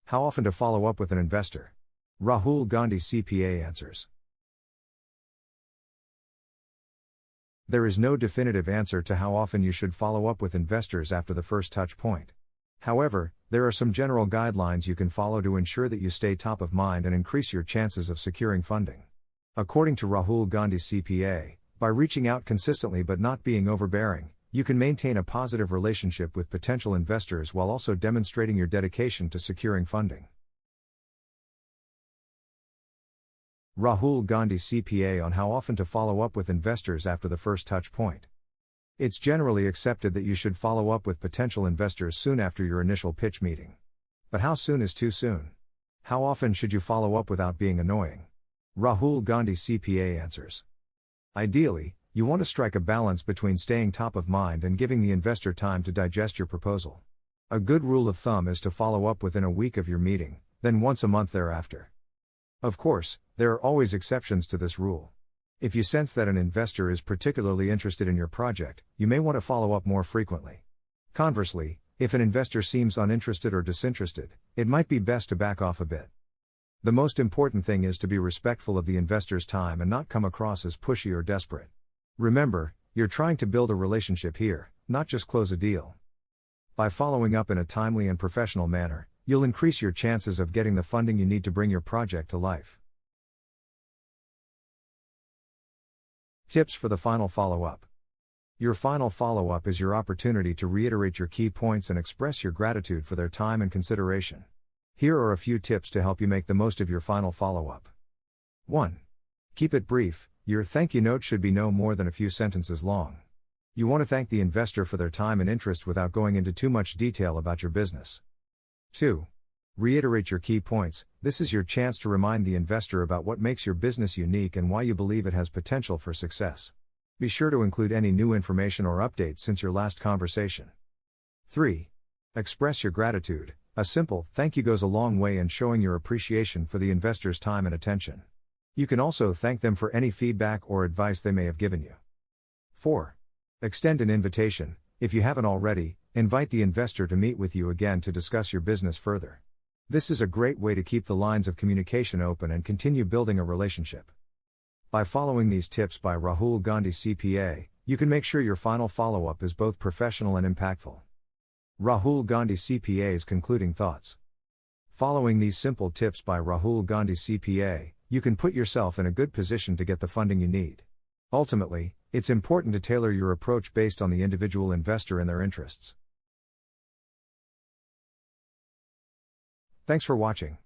How often to follow up with an investor? Rahul Gandhi CPA answers. There is no definitive answer to how often you should follow up with investors after the first touch point. However, there are some general guidelines you can follow to ensure that you stay top of mind and increase your chances of securing funding. According to Rahul Gandhi CPA, by reaching out consistently but not being overbearing, you can maintain a positive relationship with potential investors while also demonstrating your dedication to securing funding. Rahul Gandhi CPA on how often to follow up with investors after the first touch point. It's generally accepted that you should follow up with potential investors soon after your initial pitch meeting. But how soon is too soon? How often should you follow up without being annoying? Rahul Gandhi CPA answers. Ideally, you want to strike a balance between staying top of mind and giving the investor time to digest your proposal. A good rule of thumb is to follow up within a week of your meeting, then once a month thereafter. Of course, there are always exceptions to this rule. If you sense that an investor is particularly interested in your project, you may want to follow up more frequently. Conversely, if an investor seems uninterested or disinterested, it might be best to back off a bit. The most important thing is to be respectful of the investor's time and not come across as pushy or desperate. Remember, you're trying to build a relationship here, not just close a deal. By following up in a timely and professional manner, you'll increase your chances of getting the funding you need to bring your project to life. Tips for the final follow-up. Your final follow-up is your opportunity to reiterate your key points and express your gratitude for their time and consideration. Here are a few tips to help you make the most of your final follow-up. 1. Keep it brief. Your thank you note should be no more than a few sentences long. You want to thank the investor for their time and interest without going into too much detail about your business. 2. Reiterate your key points. This is your chance to remind the investor about what makes your business unique and why you believe it has potential for success. Be sure to include any new information or updates since your last conversation. 3. Express your gratitude. A simple thank you goes a long way in showing your appreciation for the investor's time and attention. You can also thank them for any feedback or advice they may have given you. 4. Extend an invitation. If you haven't already, invite the investor to meet with you again to discuss your business further. This is a great way to keep the lines of communication open and continue building a relationship. By following these tips by Rahul Gandhi CPA, you can make sure your final follow-up is both professional and impactful. Rahul Gandhi CPA's concluding thoughts. Following these simple tips by Rahul Gandhi CPA, you can put yourself in a good position to get the funding you need. Ultimately, it's important to tailor your approach based on the individual investor and their interests. Thanks for watching.